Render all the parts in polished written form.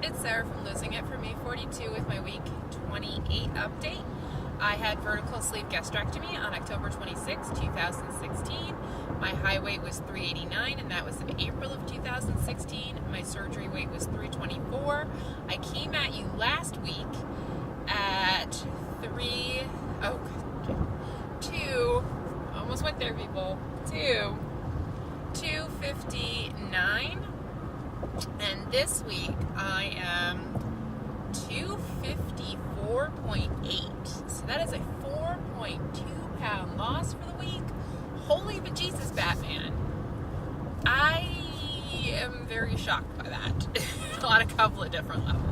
it's Sarah from Losing It for Me 42 with my week 28 update. I had vertical sleeve gastrectomy on October 26, 2016. My high weight was 389, and that was in April of 2016. My surgery weight was 324. I came at you last week at 259. And this week I am 254.8. So that is a 4.2 pound loss for the week. Holy bejesus, Batman. I am very shocked by that on a couple of different levels.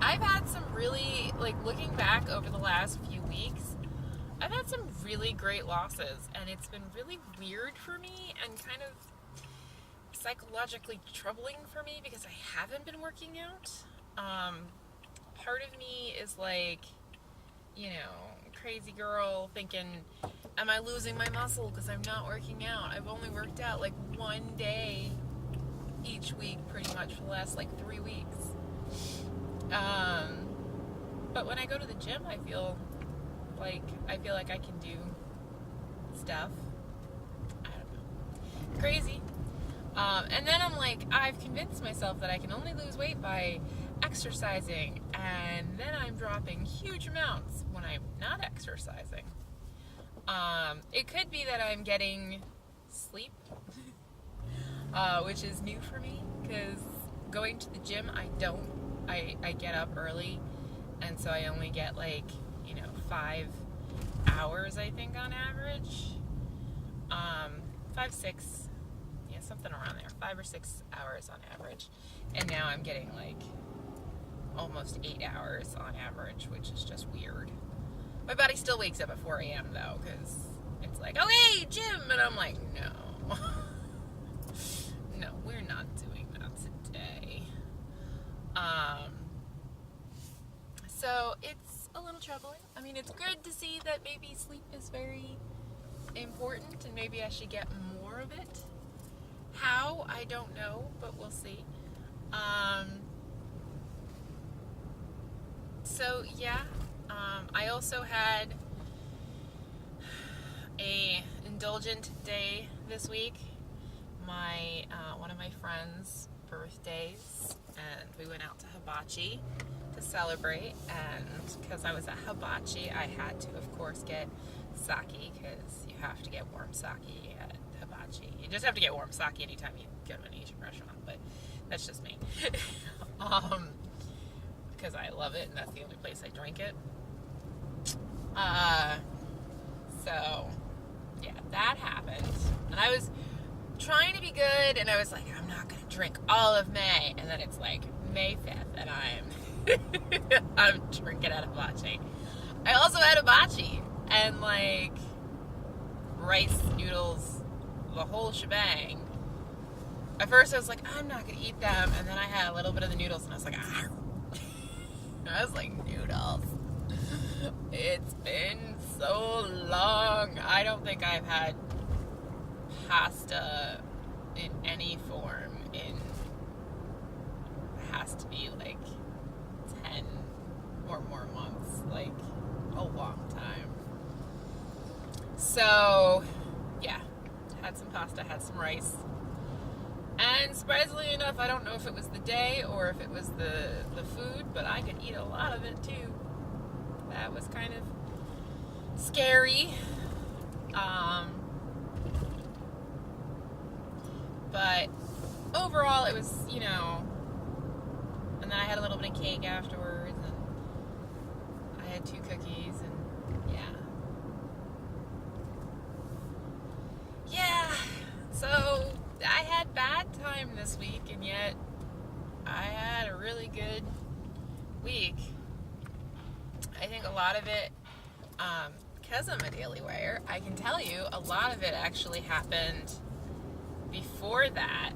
I've had some really, looking back over the last few weeks, I've had some really great losses, and it's been really weird for me and kind of psychologically troubling for me because I haven't been working out. Part of me is crazy girl thinking, am I losing my muscle because I'm not working out? I've only worked out one day each week pretty much for the last 3 weeks. But when I go to the gym, I feel like I can do stuff. I don't know. Crazy. And then I've convinced myself that I can only lose weight by exercising, and then I'm dropping huge amounts when I'm not exercising. It could be that I'm getting sleep, which is new for me, because going to the gym, I get up early, and so I only get 5 hours, I think, on average. 5, 6, something around there, 5 or 6 hours on average. And now I'm getting almost 8 hours on average, which is just weird. My body still wakes up at 4 a.m. though, because it's oh hey, gym, and I'm no. No, we're not doing that today. So it's a little troubling. I mean, it's good to see that maybe sleep is very important, and maybe I should get more of it. How? I don't know, but we'll see. I also had a indulgent day this week. My one of my friends' birthdays, and we went out to Hibachi to celebrate, and because I was at Hibachi, I had to, of course, get sake, because you have to get warm sake at Hibachi. You just have to get warm sake anytime you go to an Asian restaurant, but that's just me. Because I love it, and that's the only place I drink it. That happened. And I was trying to be good, and I was I'm not going to drink all of May. And then it's May 5th, and I'm drinking at Hibachi. I also had hibachi, and rice, noodles, the whole shebang. At first I was I'm not going to eat them, and then I had a little bit of the noodles, and I was ah. I was noodles. It's been so long. I don't think I've had pasta in any form in, has to be 10 or more months, a long time. So, yeah, had some pasta, had some rice. And surprisingly enough, I don't know if it was the day or if it was the food, but I could eat a lot of it too. That was kind of scary. But overall, it was, and then I had a little bit of cake afterwards, and I had 2 cookies, and yeah. So I had bad time this week, and yet I had a really good week. I think a lot of it, because I'm a daily wearer, I can tell you a lot of it actually happened before that.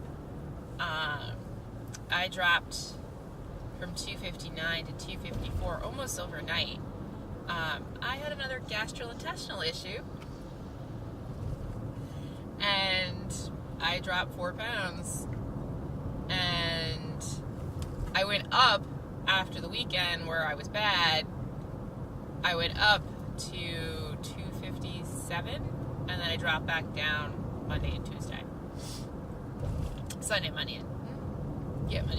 I dropped from 259 to 254 almost overnight. I had another gastrointestinal issue, and I dropped 4 pounds went up after the weekend where I was bad. I went up to 257, and then I dropped back down Monday and Tuesday. Monday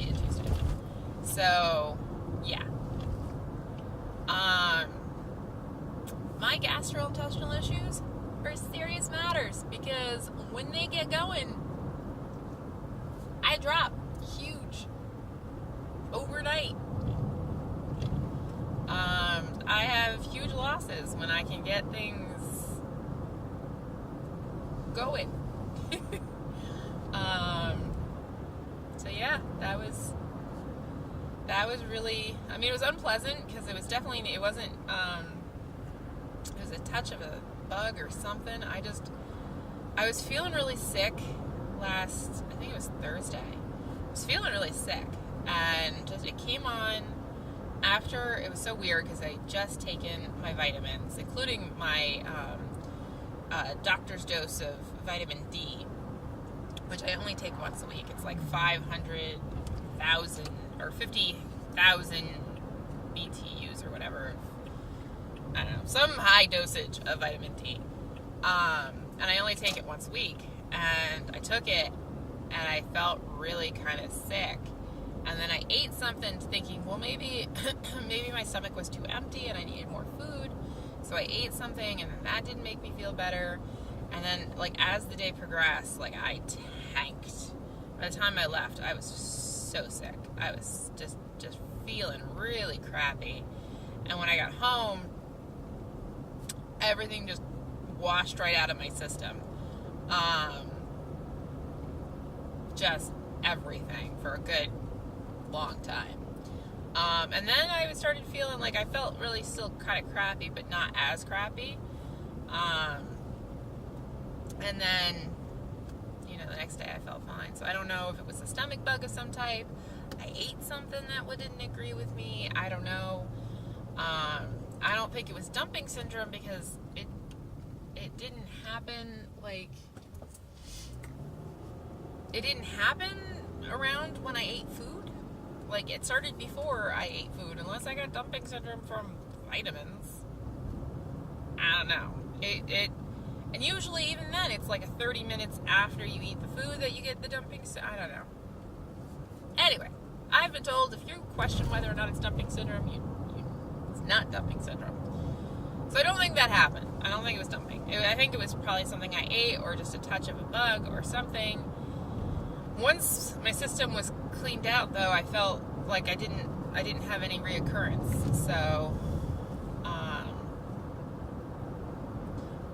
and Tuesday. So, yeah. My gastrointestinal issues are serious matters because when they get going, I drop huge overnight. I have huge losses when I can get things going. So yeah, that was really, I mean, it was unpleasant because it was definitely, it wasn't, it was a touch of a bug or something. I was feeling really sick I think it was Thursday. I was feeling really sick, and just, it came on after, it was so weird because I had just taken my vitamins, including my doctor's dose of vitamin D, which I only take once a week. It's like 500,000 or 50,000 BTUs or whatever. I don't know, some high dosage of vitamin D. And I only take it once a week. And I took it, and I felt really kind of sick. And then I ate something thinking, well, maybe my stomach was too empty and I needed more food. So I ate something, and then that didn't make me feel better. And then, like, as the day progressed, like, I tanked. By the time I left, I was so sick. I was just feeling really crappy. And when I got home, everything just washed right out of my system. Just everything for a good long time. And then I started feeling like I felt really still kind of crappy, but not as crappy. And then, the next day I felt fine. So I don't know if it was a stomach bug of some type. I ate something that didn't agree with me. I don't know. I don't think it was dumping syndrome because it didn't happen, it didn't happen around when I ate food. Like, it started before I ate food, unless I got dumping syndrome from vitamins. I don't know. And usually, even then, it's like 30 minutes after you eat the food that you get the dumping syndrome. I don't know. Anyway, I've been told if you question whether or not it's dumping syndrome, it's not dumping syndrome. So I don't think that happened. I don't think it was dumping. I think it was probably something I ate or just a touch of a bug or something. Once my system was cleaned out, though, I felt like I didn't have any reoccurrence. So,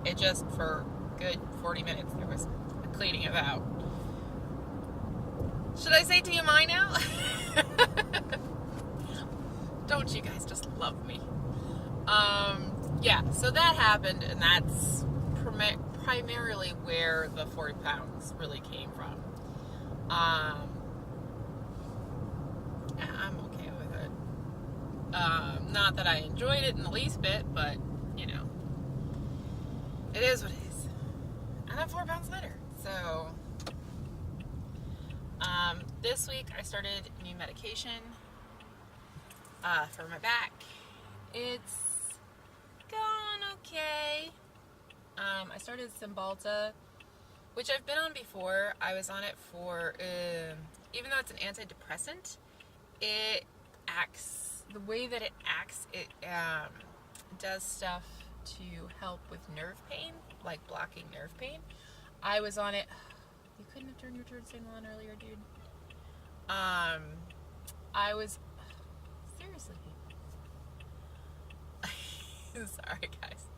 it just, for a good 40 minutes, there was a cleaning of out. Should I say TMI now? Don't you guys just love me? Yeah, so that happened, and that's primarily where the 40 pounds really came from. I'm okay with it. Not that I enjoyed it in the least bit, but, it is what it is. And I'm 4 pounds lighter. So, this week I started new medication for my back. It's gone okay. I started Cymbalta, which I've been on before. I was on it for, even though it's an antidepressant, it acts, the way that it acts, it does stuff to help with nerve pain, like blocking nerve pain. I was on it. You couldn't have turned your turn signal on earlier, dude. I was, seriously. Sorry, guys.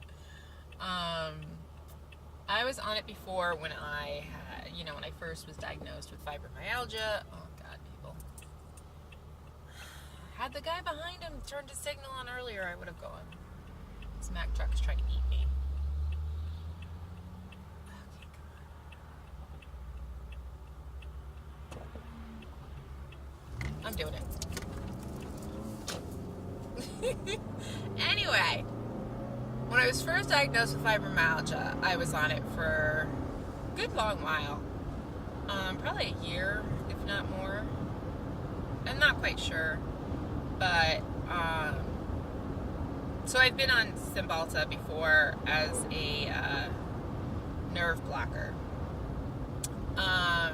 I was on it before when I had, when I first was diagnosed with fibromyalgia. Oh, God, people. Had the guy behind him turned his signal on earlier, I would have gone. This Mack truck is trying to eat me. Okay, I'm doing it. Anyway. When I was first diagnosed with fibromyalgia, I was on it for a good long while. Probably a year, if not more. I'm not quite sure, but so I've been on Cymbalta before as a nerve blocker. I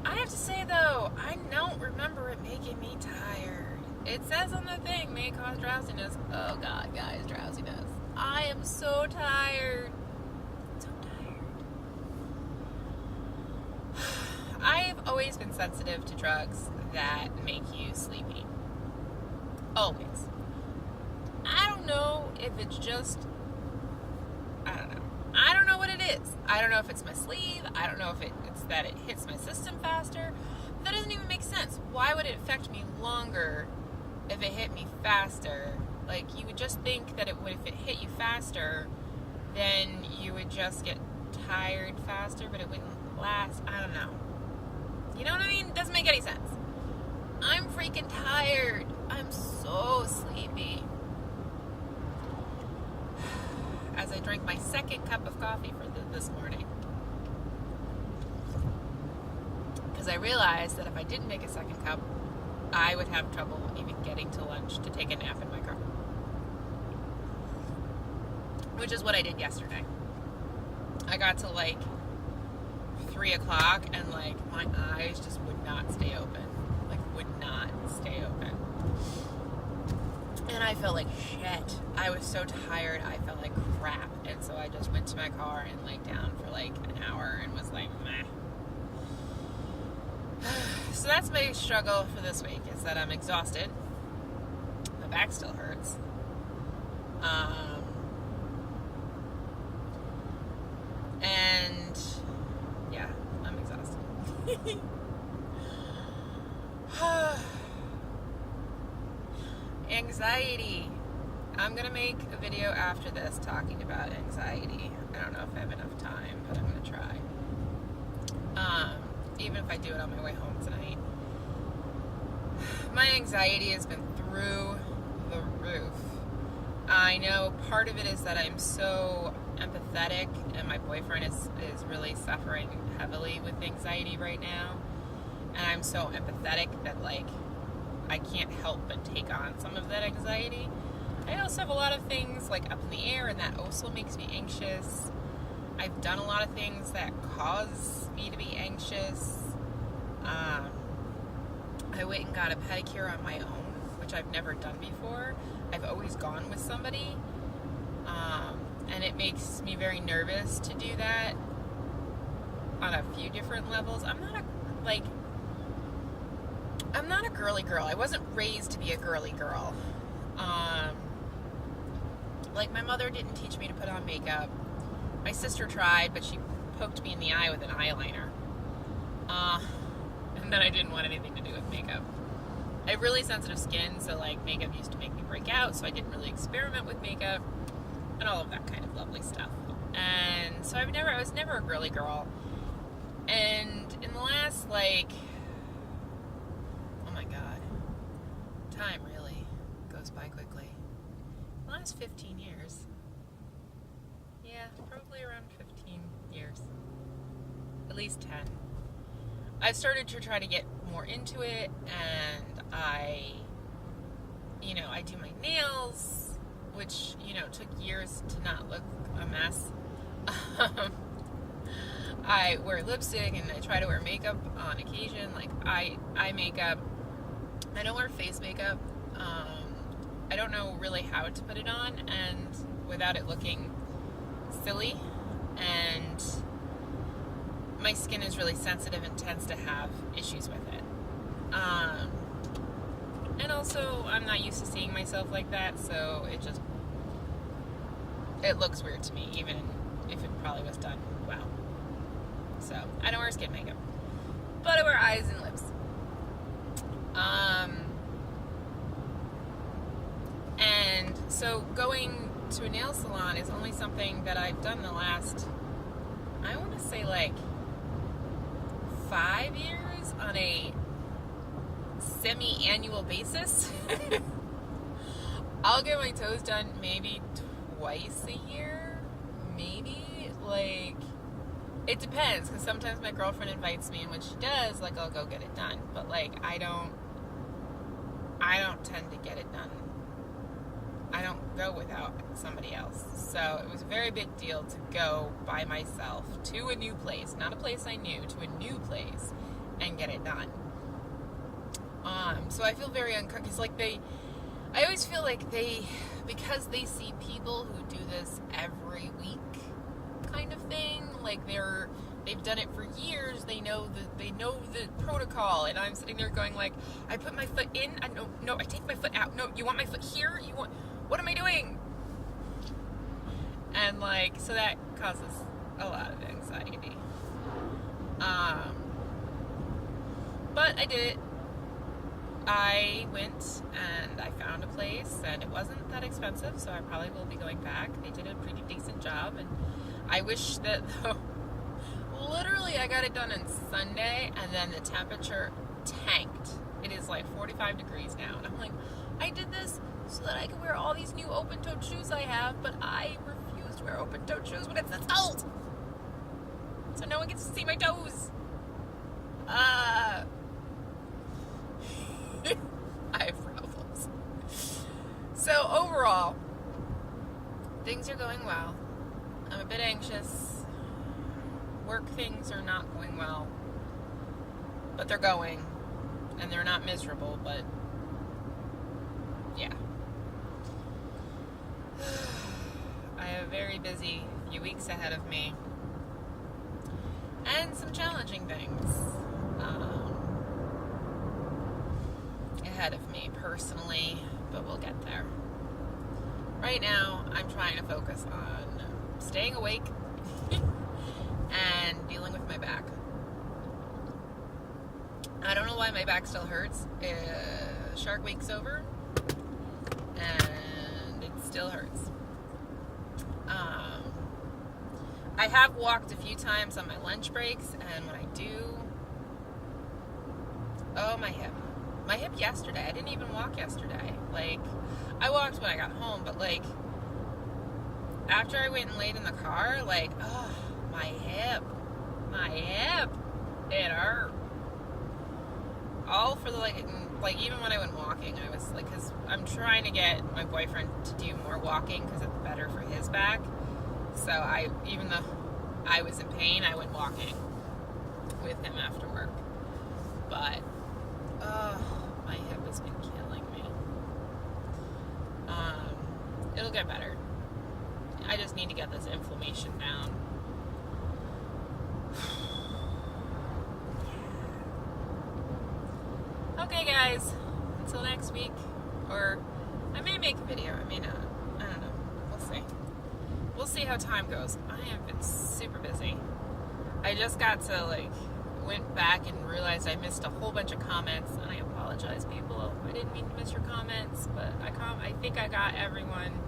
have to say though, I don't remember it making me tired. It says on the thing, may cause drowsiness. Oh God, guys, drowsiness. I am so tired. So tired. I've always been sensitive to drugs that make you sleepy. Always. I don't know if it's just, I don't know. I don't know what it is. I don't know if it's my sleep. I don't know if it's that it hits my system faster. That doesn't even make sense. Why would it affect me longer if it hit me faster? Like, you would just think that it would, if it hit you faster, then you would just get tired faster, but it wouldn't last. I don't know. You know what I mean? It doesn't make any sense. I'm freaking tired. I'm so sleepy. As I drink my second cup of coffee for this morning. Because I realized that if I didn't make a second cup, I would have trouble even getting to lunch to take a nap in my car. Which is what I did yesterday. I got to like 3 o'clock and like my eyes just would not stay open. Like would not stay open. And I felt like shit. I was so tired. I felt like crap. And so I just went to my car and laid down for like an hour and was like, meh. So that's my struggle for this week, is that I'm exhausted. My back still hurts. And yeah, I'm exhausted. Anxiety. I'm going to make a video after this talking about anxiety. I don't know if I have enough time, but I'm going to try. Even if I do it on my way home tonight. My anxiety has been through the roof. I know part of it is that I'm so empathetic, and my boyfriend is really suffering heavily with anxiety right now. And I'm so empathetic that, like, I can't help but take on some of that anxiety. I also have a lot of things like up in the air, and that also makes me anxious. I've done a lot of things that cause me to be anxious. I went and got a pedicure on my own, which I've never done before. I've always gone with somebody. And it makes me very nervous to do that on a few different levels. I'm not a girly girl. I wasn't raised to be a girly girl. Like, my mother didn't teach me to put on makeup. My sister tried, but she poked me in the eye with an eyeliner. And then I didn't want anything to do with makeup. I have really sensitive skin, so, like, makeup used to make me break out, so I didn't really experiment with makeup and all of that kind of lovely stuff. And so I was never a girly girl. And in the last, like, oh my God, time really goes by quickly. The last 15 years. Yeah, probably around 15 years. At least 10. I've started to try to get more into it, and I do my nails, which, took years to not look a mess. I wear lipstick, and I try to wear makeup on occasion. Like, eye makeup. I don't wear face makeup. I don't know really how to put it on and without it looking silly. And my skin is really sensitive and tends to have issues with it. And also, I'm not used to seeing myself like that, so it looks weird to me, even if it probably was done well. So, I don't wear skin makeup. But I wear eyes and lips. And so going to a nail salon is only something that I've done the last, I want to say, like 5 years on a semi-annual basis. I'll get my toes done maybe twice a year, maybe. Like, It depends, because sometimes my girlfriend invites me, and when she does, like, I'll go get it done. But, like, I don't tend to get it done. I don't go without somebody else. So it was a very big deal to go by myself to a new place, not a place I knew, to a new place, and get it done. So I feel very uncomfortable, because, I always feel like because they see people who do this every week, kind of thing, like they've done it for years, they know the protocol, and I'm sitting there going, like, I put my foot in, no, I take my foot out, no, you want my foot here, what am I doing? And, like, so that causes a lot of anxiety. But I did it. I went and I found a place, and it wasn't that expensive, so I probably will be going back. They did a pretty decent job, and I wish that, though, literally I got it done on Sunday, and then the temperature tanked. It is like 45 degrees now, and I'm like, I did this so that I could wear all these new open-toed shoes I have, but I refuse to wear open-toed shoes when it's this cold, so no one gets to see my toes. I have problems. So overall, things are going well. I'm a bit anxious. Work things are not going well, but they're going, and they're not miserable, but yeah. I have a very busy few weeks ahead of me, and some challenging things ahead of me personally, but we'll get there. Right now, I'm trying to focus on staying awake and dealing with my back. I don't know why my back still hurts. Shark Week's over, and it still hurts. I have walked a few times on my lunch breaks, and when I do, my hip. My hip yesterday. I didn't even walk yesterday. Like, I walked when I got home, but, like, after I went and laid in the car, like, my hip, it hurt. All for the, like, even when I went walking, I was, like, because I'm trying to get my boyfriend to do more walking, because it's better for his back. So even though I was in pain, I went walking with him after work. But, my hip has been killing me. It'll get better. I just need to get this inflammation down. Okay, guys. Until next week. Or I may make a video. I may not. I don't know. We'll see. We'll see how time goes. I have been super busy. I just got to, went back and realized I missed a whole bunch of comments, and I apologize, people. I didn't mean to miss your comments, but I think I got everyone.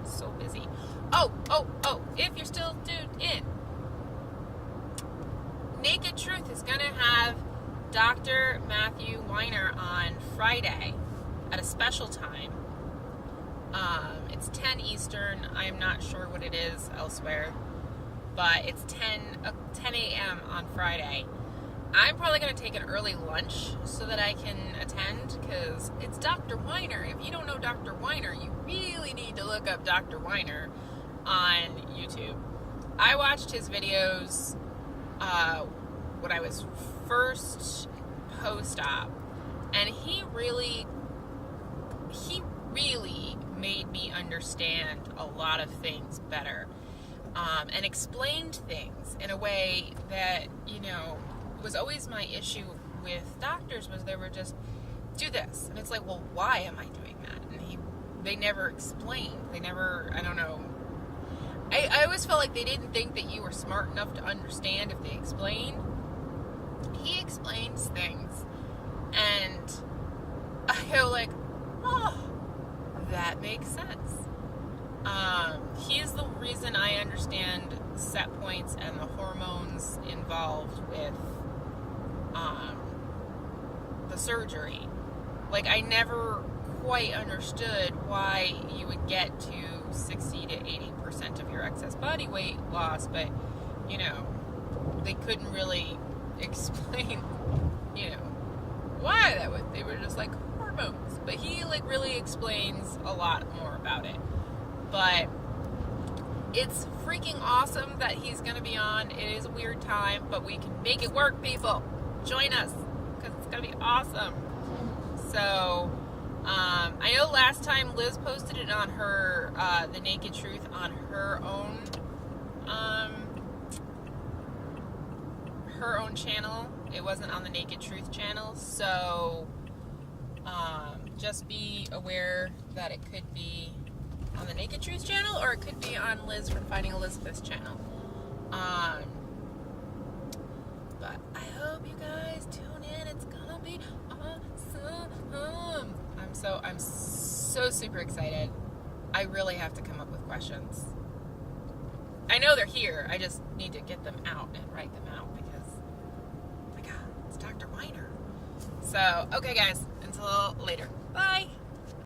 So busy. Oh, if you're still tuned in, Naked Truth is going to have Dr. Matthew Weiner on Friday at a special time. It's 10 Eastern. I am not sure what it is elsewhere, but it's 10 a.m. on Friday. I'm probably going to take an early lunch so that I can attend, because it's Dr. Weiner. If you don't know Dr. Weiner, you really need to look up Dr. Weiner on YouTube. I watched his videos when I was first post-op, and he really made me understand a lot of things better, and explained things in a way that, was always my issue with doctors, was they were just, do this. And it's like, well, why am I doing that? And they never explained. They never, I don't know. I always felt like they didn't think that you were smart enough to understand if they explained. He explains things, and I go like, that makes sense. He is the reason I understand set points and the hormones involved with the surgery. I never quite understood why you would get to 60 to 80% of your excess body weight loss, but, you know, they couldn't really explain, you know, why that would. They were just like hormones. But he, like, really explains a lot more about it. But it's freaking awesome that he's going to be on. It is a weird time, but we can make it work, people. Join us, because it's going to be awesome. So, I know last time Liz posted it on her, The Naked Truth, on her own channel. It wasn't on the Naked Truth channel. So, just be aware that it could be on the Naked Truth channel, or it could be on Liz from Finding Elizabeth's channel. But I hope you guys tune in. It's gonna be awesome. I'm so super excited. I really have to come up with questions. I know they're here. I just need to get them out and write them out because, oh my God, it's Dr. Weiner. So, okay guys, until later. Bye.